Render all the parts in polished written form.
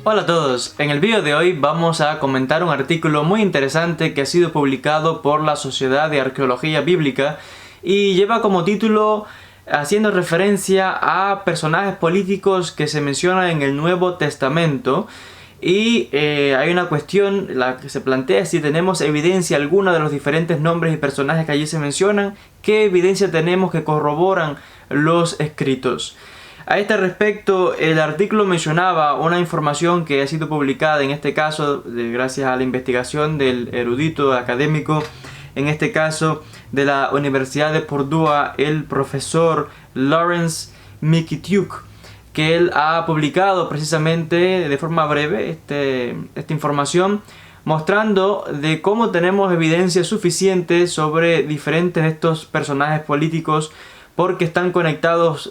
Hola a todos, en el vídeo de hoy vamos a comentar un artículo muy interesante que ha sido publicado por la Sociedad de Arqueología Bíblica y lleva como título haciendo referencia a personajes políticos que se mencionan en el Nuevo Testamento. Y hay una cuestión, la que se plantea es si tenemos evidencia alguna de los diferentes nombres y personajes que allí se mencionan, qué evidencia tenemos que corroboran los escritos. A este respecto, el artículo mencionaba una información que ha sido publicada, en este caso, gracias a la investigación del erudito académico, en este caso de la Universidad de Purdue, el profesor Lawrence Mikitiuk, que él ha publicado precisamente de forma breve esta información, mostrando de cómo tenemos evidencia suficiente sobre diferentes de estos personajes políticos porque están conectados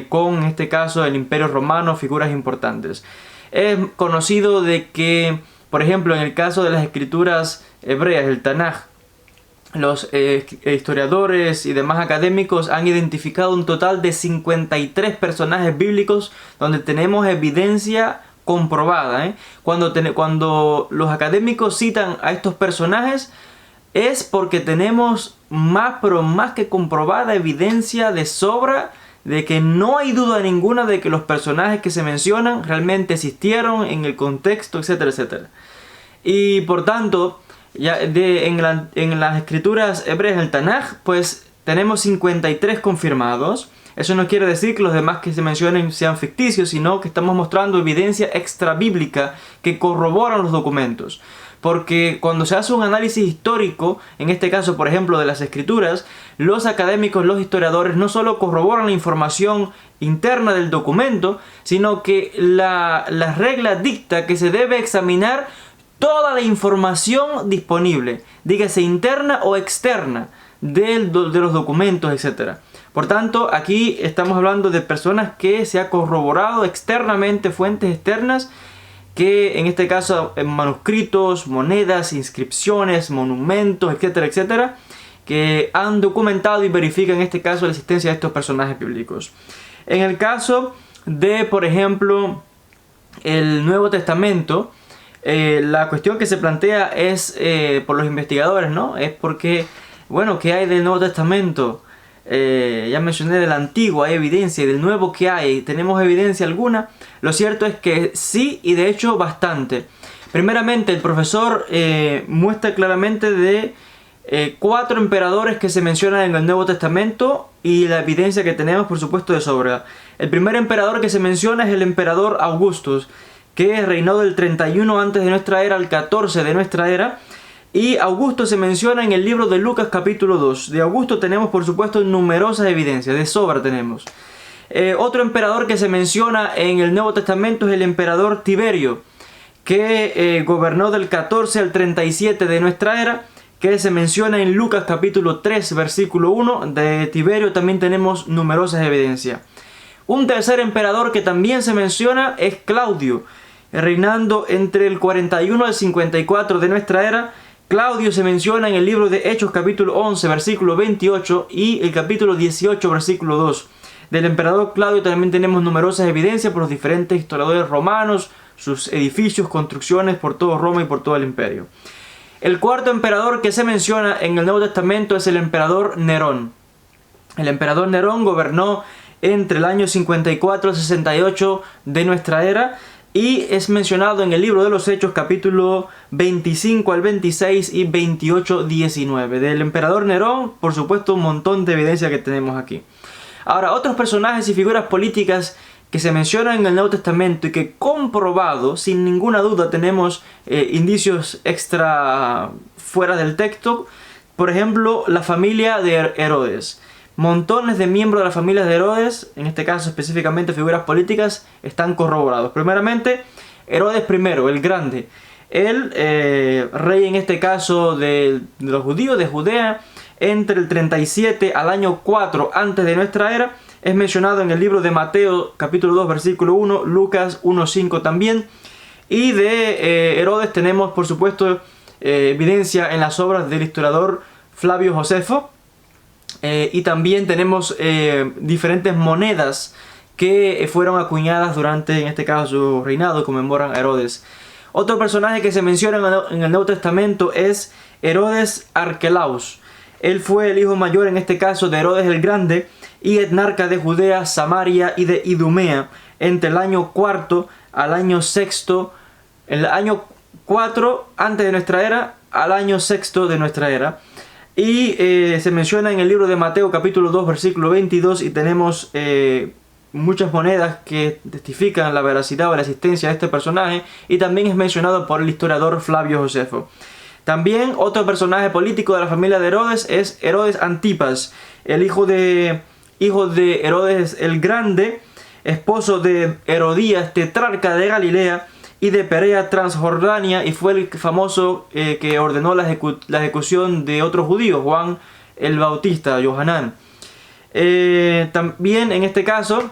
con, en este caso, el Imperio Romano, figuras importantes. Es conocido de que, por ejemplo, en el caso de las escrituras hebreas, el Tanaj, los historiadores y demás académicos han identificado un total de 53 personajes bíblicos donde tenemos evidencia comprobada. Cuando los académicos citan a estos personajes es porque tenemos más que comprobada evidencia de sobra de que no hay duda ninguna de que los personajes que se mencionan realmente existieron en el contexto, etcétera, etcétera. Y por tanto, ya en las escrituras hebreas, el Tanaj, pues tenemos 53 confirmados. Eso no quiere decir que los demás que se mencionen sean ficticios, sino que estamos mostrando evidencia extra bíblica que corroboran los documentos. Porque cuando se hace un análisis histórico, en este caso por ejemplo de las escrituras, los académicos, los historiadores no solo corroboran la información interna del documento, sino que la regla dicta que se debe examinar toda la información disponible, dígase interna o externa, de los documentos, etc. Por tanto, aquí estamos hablando de personas que se ha corroborado externamente, fuentes externas, que en este caso manuscritos, monedas, inscripciones, monumentos, etcétera, etcétera, que han documentado y verifican en este caso la existencia de estos personajes bíblicos. En el caso de, por ejemplo, el Nuevo Testamento, la cuestión que se plantea es por los investigadores, ¿no? Es porque, bueno, ¿qué hay del Nuevo Testamento? Ya mencioné del Antiguo, hay evidencia, y del Nuevo, ¿qué hay? ¿Tenemos evidencia alguna? Lo cierto es que sí, y de hecho bastante. Primeramente, el profesor muestra claramente de 4 emperadores que se mencionan en el Nuevo Testamento y la evidencia que tenemos, por supuesto, de sobra. El primer emperador que se menciona es el emperador Augustus, que reinó del 31 antes de nuestra era al 14 de nuestra era. Y Augusto se menciona en el libro de Lucas capítulo 2. De Augusto tenemos por supuesto numerosas evidencias, de sobra tenemos. Otro emperador que se menciona en el Nuevo Testamento es el emperador Tiberio, que gobernó del 14 al 37 de nuestra era, que se menciona en Lucas capítulo 3 versículo 1. De Tiberio también tenemos numerosas evidencias. Un tercer emperador que también se menciona es Claudio, reinando entre el 41 al 54 de nuestra era. Claudio se menciona en el libro de Hechos capítulo 11 versículo 28 y el capítulo 18 versículo 2. Del emperador Claudio también tenemos numerosas evidencias por los diferentes historiadores romanos, sus edificios, construcciones por todo Roma y por todo el imperio. El cuarto emperador que se menciona en el Nuevo Testamento es el emperador Nerón. El emperador Nerón gobernó entre el año 54 al 68 de nuestra era y es mencionado en el libro de los Hechos capítulo 25 al 26 y 28-19. Del emperador Nerón, por supuesto, un montón de evidencia que tenemos aquí. Ahora, otros personajes y figuras políticas que se mencionan en el Nuevo Testamento y que comprobado, sin ninguna duda, tenemos indicios extra fuera del texto. Por ejemplo, la familia de Herodes. Montones de miembros de la familia de Herodes, en este caso específicamente figuras políticas, están corroborados. Primeramente, Herodes I, el Grande. El rey en este caso de los judíos, de Judea, entre el 37 al año 4 antes de nuestra era, es mencionado en el libro de Mateo capítulo 2 versículo 1, Lucas 1:5 también. Y de Herodes tenemos por supuesto evidencia en las obras del historiador Flavio Josefo. Y también tenemos diferentes monedas que fueron acuñadas durante, en este caso, su reinado, conmemoran a Herodes. Otro personaje que se menciona en el Nuevo Testamento es Herodes Arquelaus. Él fue el hijo mayor, en este caso, de Herodes el Grande y etnarca de Judea, Samaria y de Idumea, entre el año cuarto al año sexto, el año 4 antes de nuestra era al año sexto de nuestra era. Y se menciona en el libro de Mateo capítulo 2 versículo 22, y tenemos muchas monedas que testifican la veracidad o la existencia de este personaje, y también es mencionado por el historiador Flavio Josefo. También otro personaje político de la familia de Herodes es Herodes Antipas, el hijo de Herodes el Grande, esposo de Herodías, tetrarca de Galilea y de Perea Transjordania, y fue el famoso que ordenó la ejecución de otro judío, Juan el Bautista, Johanán. También en este caso,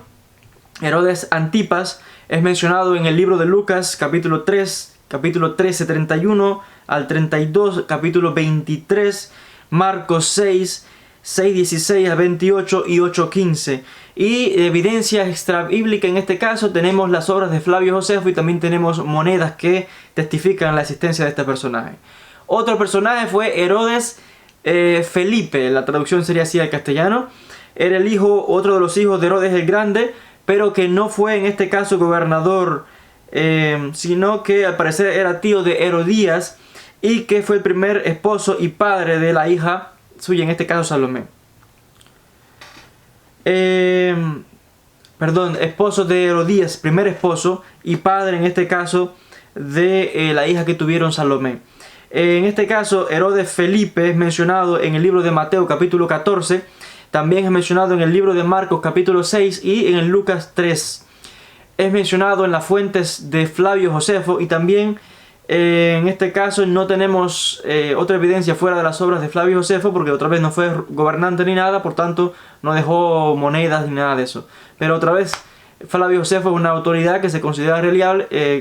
Herodes Antipas es mencionado en el libro de Lucas, capítulo 3, capítulo 13, 31 al 32, capítulo 23, Marcos 6, 6, 16 a 28 y 8, 15. Y evidencia extrabíblica en este caso tenemos las obras de Flavio Josefo, y también tenemos monedas que testifican la existencia de este personaje. Otro personaje fue Herodes Felipe, la traducción sería así al castellano. Era otro de los hijos de Herodes el Grande, pero que no fue en este caso gobernador, sino que al parecer era tío de Herodías, y que fue el primer esposo y padre de la hija suya, en este caso Salomé. Esposo de Herodías, primer esposo y padre en este caso de la hija que tuvieron Salomé. En este caso Herodes Felipe es mencionado en el libro de Mateo capítulo 14, también es mencionado en el libro de Marcos capítulo 6 y en el Lucas 3. Es mencionado en las fuentes de Flavio Josefo, y también en este caso no tenemos otra evidencia fuera de las obras de Flavio Josefo, porque otra vez no fue gobernante ni nada, por tanto no dejó monedas ni nada de eso. Pero otra vez Flavio Josefo es una autoridad que se considera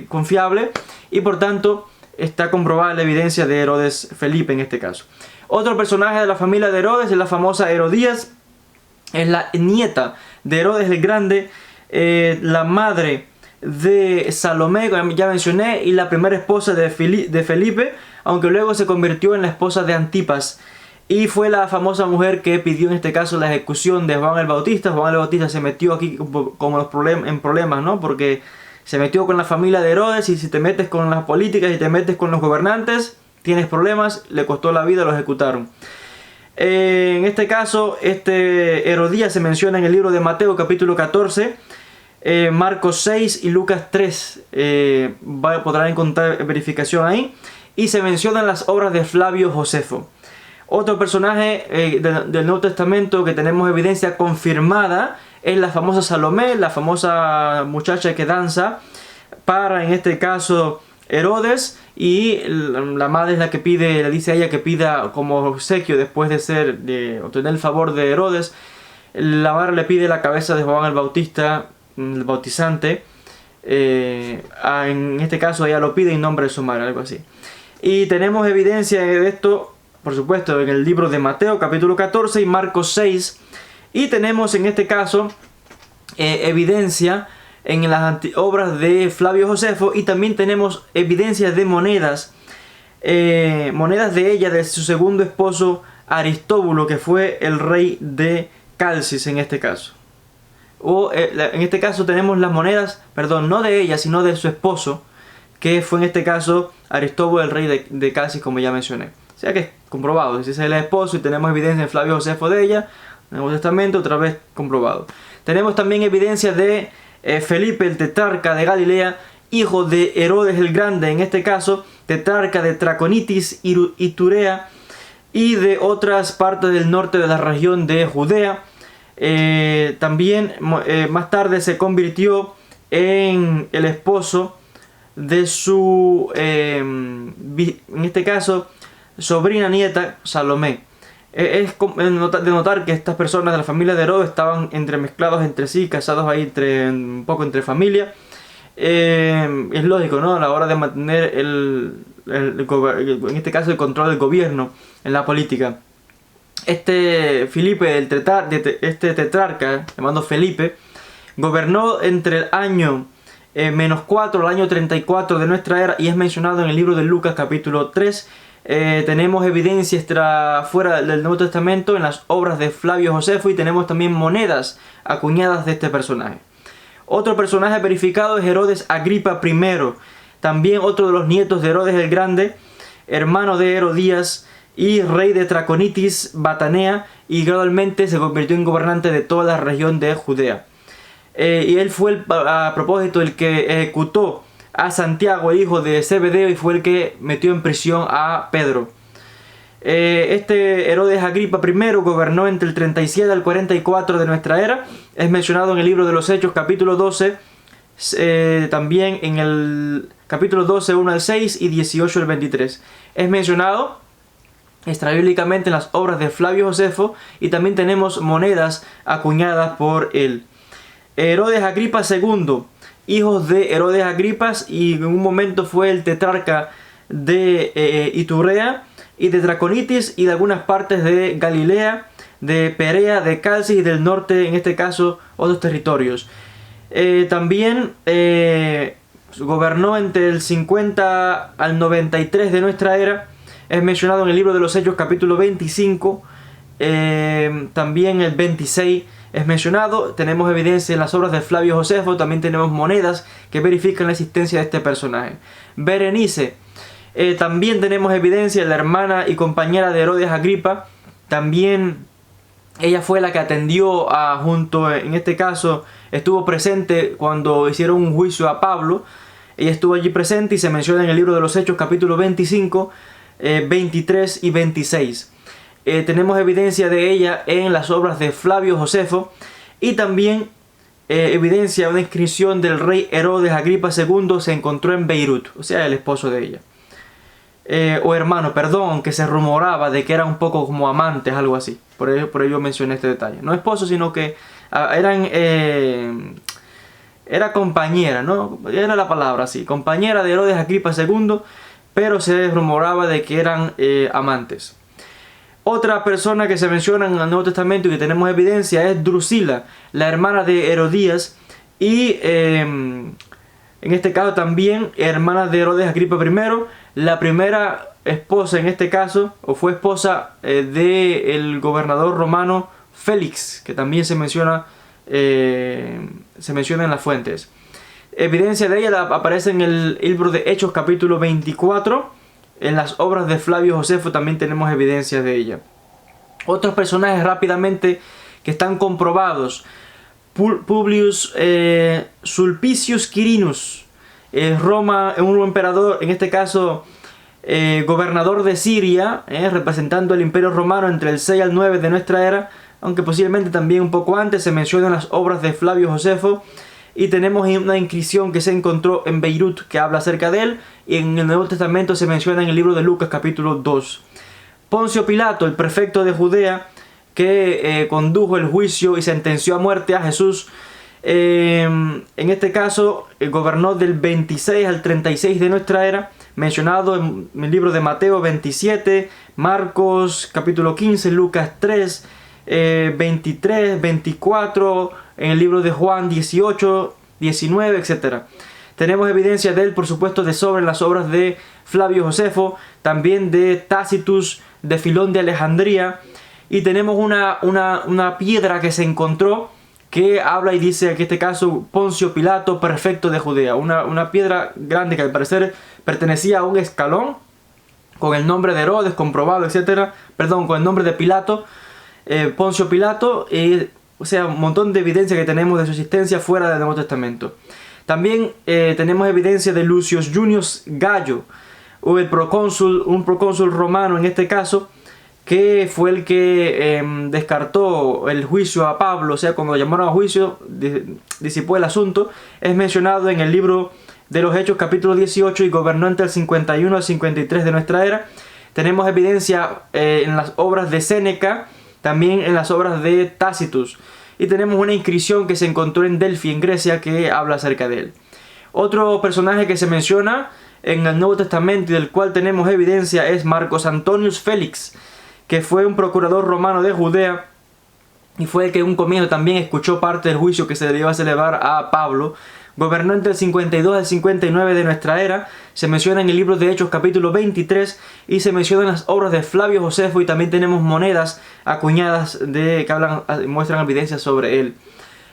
confiable, y por tanto está comprobada la evidencia de Herodes Felipe en este caso. Otro personaje de la familia de Herodes es la famosa Herodías, es la nieta de Herodes el Grande, la madre de Salomé, como ya mencioné, y la primera esposa de Felipe, aunque luego se convirtió en la esposa de Antipas, y fue la famosa mujer que pidió en este caso la ejecución de Juan el Bautista. Juan el Bautista se metió aquí en problemas, ¿no? Porque se metió con la familia de Herodes, y si te metes con las políticas y te metes con los gobernantes, tienes problemas. Le costó la vida, lo ejecutaron. En este caso, Herodías se menciona en el libro de Mateo capítulo 14, Marcos 6 y Lucas 3, podrán encontrar verificación ahí, y se mencionan las obras de Flavio Josefo. Otro personaje del Nuevo Testamento que tenemos evidencia confirmada es la famosa Salomé, la famosa muchacha que danza para, en este caso, Herodes, y la madre es la que pide, le dice a ella que pida como obsequio, después de obtener el favor de Herodes, la madre le pide la cabeza de Juan el Bautista, el bautizante. En este caso ella lo pide en nombre de su madre, algo así. Y tenemos evidencia de esto, por supuesto, en el libro de Mateo capítulo 14 y Marcos 6. Y tenemos en este caso evidencia en las obras de Flavio Josefo, y también tenemos evidencias de monedas de ella, de su segundo esposo Aristóbulo, que fue el rey de Calcis en este caso. En este caso tenemos las monedas, no de ella, sino de su esposo, que fue en este caso Aristóbulo, el rey de Calcis, como ya mencioné. O sea que es comprobado, si es el esposo, y tenemos evidencia en Flavio Josefo de ella, en el Nuevo Testamento, otra vez comprobado. Tenemos también evidencia de Felipe, el tetrarca de Galilea, hijo de Herodes el Grande, en este caso tetrarca de Traconitis y Iturea, y de otras partes del norte de la región de Judea. También más tarde se convirtió en el esposo de su, en este caso, sobrina nieta Salomé. Es de notar que estas personas de la familia de Herodes estaban entremezclados entre sí, casados ahí un poco entre familia. Es lógico, ¿no? A la hora de mantener en este caso el control del gobierno en la política. Felipe, este tetrarca, llamado Felipe, Gobernó entre el año -4 al año 34 de nuestra era y es mencionado en el libro de Lucas capítulo 3. Tenemos evidencia fuera del Nuevo Testamento en las obras de Flavio Josefo y tenemos también monedas acuñadas de este personaje. Otro personaje verificado es Herodes Agripa I, también otro de los nietos de Herodes el Grande, hermano de Herodías y rey de Traconitis, Batanea, y gradualmente se convirtió en gobernante de toda la región de Judea. Y él fue a propósito el que ejecutó a Santiago, hijo de Zebedeo, y fue el que metió en prisión a Pedro. Este Herodes Agripa I gobernó entre el 37 al 44 de nuestra era. Es mencionado en el libro de los Hechos capítulo 12, también en el capítulo 12, 1 al 6 y 18 al 23. Es mencionado extrabíblicamente en las obras de Flavio Josefo y también tenemos monedas acuñadas por él. Herodes Agripa II, hijos de Herodes Agripas, y en un momento fue el tetrarca de Iturea y de Traconitis y de algunas partes de Galilea, de Perea, de Calcis y del norte, en este caso otros territorios. También gobernó entre el 50 al 93 de nuestra era. Es mencionado en el libro de los Hechos capítulo 25, también el 26 es mencionado. Tenemos evidencia en las obras de Flavio Josefo, también tenemos monedas que verifican la existencia de este personaje. Berenice, también tenemos evidencia, la hermana y compañera de Herodes Agripa, también ella fue la que atendió en este caso, estuvo presente cuando hicieron un juicio a Pablo. Ella estuvo allí presente y se menciona en el libro de los Hechos capítulo 25, 23 y 26. Tenemos evidencia de ella en las obras de Flavio Josefo y también evidencia de una inscripción del rey Herodes Agripa II se encontró en Beirut, o sea, el esposo de ella. O hermano, perdón, que se rumoraba de que eran un poco como amantes, algo así. Por ello mencioné este detalle. No esposo, sino que era compañera, ¿no? Era la palabra así, compañera de Herodes Agripa II, pero se rumoraba de que eran amantes. Otra persona que se menciona en el Nuevo Testamento y que tenemos evidencia es Drusila, la hermana de Herodías y en este caso también hermana de Herodes Agripa I, la primera esposa en este caso, o fue esposa del gobernador romano Félix, que también se menciona en las fuentes. Evidencia de ella aparece en el libro de Hechos capítulo 24. En las obras de Flavio Josefo también tenemos evidencia de ella. Otros personajes rápidamente que están comprobados. Publius Sulpicius Quirinus, un emperador, en este caso gobernador de Siria, representando el imperio romano entre el 6 al 9 de nuestra era, aunque posiblemente también un poco antes. Se mencionan las obras de Flavio Josefo. Y tenemos una inscripción que se encontró en Beirut que habla acerca de él. Y en el Nuevo Testamento se menciona en el libro de Lucas capítulo 2. Poncio Pilato, el prefecto de Judea, que condujo el juicio y sentenció a muerte a Jesús. En este caso gobernó del 26 al 36 de nuestra era. Mencionado en el libro de Mateo 27, Marcos capítulo 15, Lucas 3, 23, 24, en el libro de Juan 18, 19, etc. Tenemos evidencia de él, por supuesto, sobre las obras de Flavio Josefo, también de Tacitus, de Filón de Alejandría, y tenemos una piedra que se encontró que habla y dice que en este caso Poncio Pilato, prefecto de Judea, una piedra grande que al parecer pertenecía a un escalón con el nombre de Herodes comprobado, etc. Perdón, con el nombre de Pilato, Poncio Pilato, o sea, un montón de evidencia que tenemos de su existencia fuera del Nuevo Testamento. También tenemos evidencia de Lucius Junius Gallo, o un procónsul romano en este caso, que fue el que descartó el juicio a Pablo, o sea, cuando lo llamaron a juicio, disipó el asunto. Es mencionado en el libro de los Hechos capítulo 18 y gobernó entre el 51 al 53 de nuestra era. Tenemos evidencia en las obras de Séneca, también en las obras de Tacitus. Y tenemos una inscripción que se encontró en Delfi, en Grecia, que habla acerca de él. Otro personaje que se menciona en el Nuevo Testamento y del cual tenemos evidencia es Marcos Antonius Félix, que fue un procurador romano de Judea y fue el que en un comienzo también escuchó parte del juicio que se le iba a celebrar a Pablo. Gobernó entre el 52 al 59 de nuestra era. Se menciona en el libro de Hechos capítulo 23 y se mencionan las obras de Flavio Josefo, y también tenemos monedas acuñadas que muestran evidencias sobre él.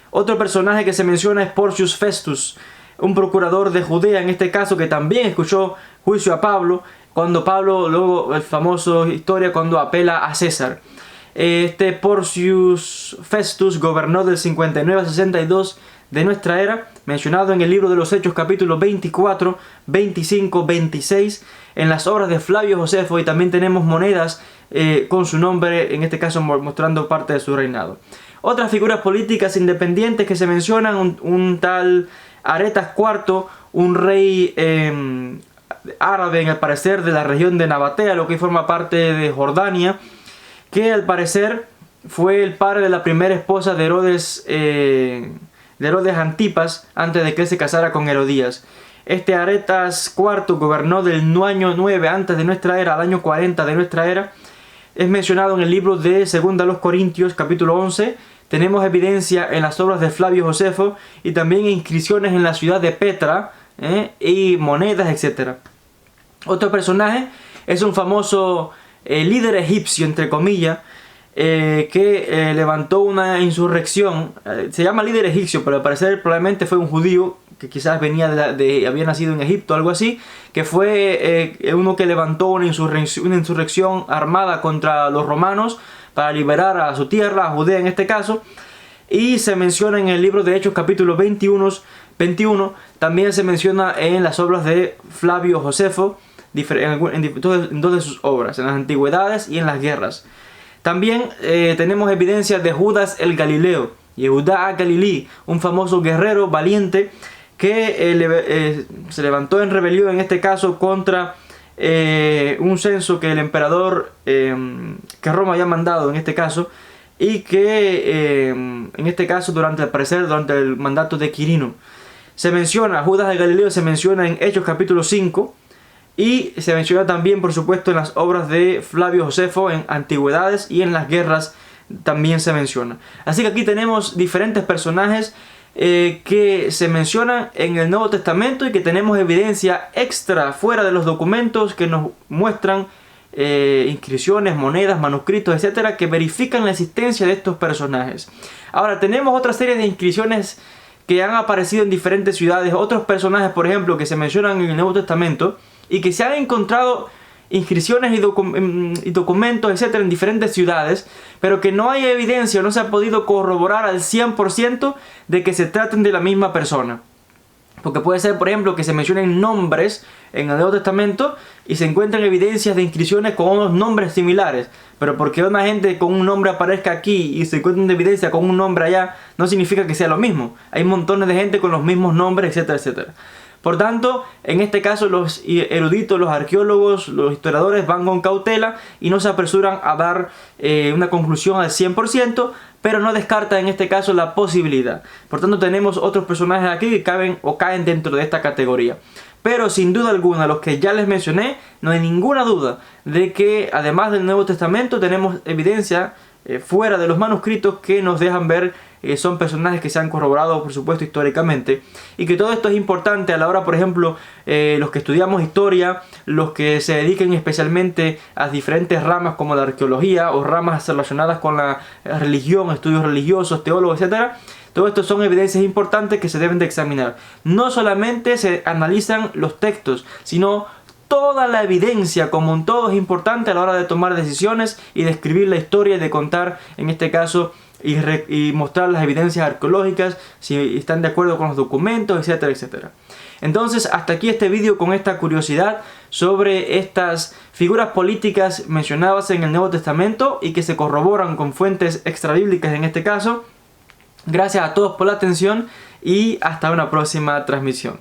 Otro personaje que se menciona es Porcius Festus, un procurador de Judea en este caso, que también escuchó juicio a Pablo, cuando Pablo, luego el famoso historia cuando apela a César. Este Porcius Festus gobernó del 59 al 62 de nuestra era, mencionado en el libro de los Hechos capítulos 24, 25, 26, en las obras de Flavio Josefo, y también tenemos monedas con su nombre, en este caso mostrando parte de su reinado. Otras figuras políticas independientes que se mencionan, un tal Aretas IV, un rey árabe, al parecer de la región de Nabatea, lo que forma parte de Jordania, que al parecer fue el padre de la primera esposa de Herodes Antipas, antes de que él se casara con Herodías. Este Aretas IV gobernó del año 9 antes de nuestra era al año 40 de nuestra era. Es mencionado en el libro de 2 Corintios capítulo 11. Tenemos evidencia en las obras de Flavio Josefo y también inscripciones en la ciudad de Petra y monedas, etc. Otro personaje es un famoso líder egipcio, entre comillas, que levantó una insurrección. Se llama líder egipcio, pero al parecer probablemente fue un judío que quizás venía había nacido en Egipto, algo así, que fue uno que levantó una insurrección armada contra los romanos para liberar a su tierra, a Judea en este caso. Y se menciona en el libro de Hechos capítulo 21, también se menciona en las obras de Flavio Josefo, en dos de sus obras, en las antigüedades y en las guerras. También tenemos evidencias de Judas el Galileo, Yehudá Galilí, un famoso guerrero valiente que se levantó en rebelión, en este caso contra un censo que el emperador que Roma había mandado en este caso, y que en este caso durante el mandato de Quirino. Se menciona, Judas de Galileo se menciona en Hechos capítulo 5, y se menciona también por supuesto en las obras de Flavio Josefo, en antigüedades y en las guerras también se menciona. Así que aquí tenemos diferentes personajes que se mencionan en el Nuevo Testamento y que tenemos evidencia extra fuera de los documentos que nos muestran inscripciones, monedas, manuscritos, etcétera, que verifican la existencia de estos personajes. Ahora tenemos otra serie de inscripciones que han aparecido en diferentes ciudades, otros personajes por ejemplo que se mencionan en el Nuevo Testamento y que se han encontrado inscripciones y documentos, etcétera, en diferentes ciudades, pero que no hay evidencia, no se ha podido corroborar al 100% de que se traten de la misma persona. Porque puede ser, por ejemplo, que se mencionen nombres en el Nuevo Testamento y se encuentran evidencias de inscripciones con unos nombres similares, pero porque una gente con un nombre aparezca aquí y se encuentra una evidencia con un nombre allá, no significa que sea lo mismo. Hay montones de gente con los mismos nombres, etcétera, etcétera. Por tanto, en este caso los eruditos, los arqueólogos, los historiadores van con cautela y no se apresuran a dar una conclusión al 100%, pero no descartan en este caso la posibilidad. Por tanto, tenemos otros personajes aquí que caen dentro de esta categoría. Pero sin duda alguna, los que ya les mencioné, no hay ninguna duda de que además del Nuevo Testamento tenemos evidencia fuera de los manuscritos que nos dejan ver son personajes que se han corroborado por supuesto históricamente, y que todo esto es importante a la hora, por ejemplo, los que estudiamos historia, los que se dediquen especialmente a diferentes ramas como la arqueología o ramas relacionadas con la religión, estudios religiosos, teólogos, etcétera. Todo esto son evidencias importantes que se deben de examinar. No solamente se analizan los textos, sino toda la evidencia como un todo es importante a la hora de tomar decisiones y de escribir la historia y de contar, en este caso, y mostrar las evidencias arqueológicas, si están de acuerdo con los documentos, etcétera, etcétera. Entonces, hasta aquí este vídeo con esta curiosidad sobre estas figuras políticas mencionadas en el Nuevo Testamento y que se corroboran con fuentes extrabíblicas en este caso. Gracias a todos por la atención y hasta una próxima transmisión.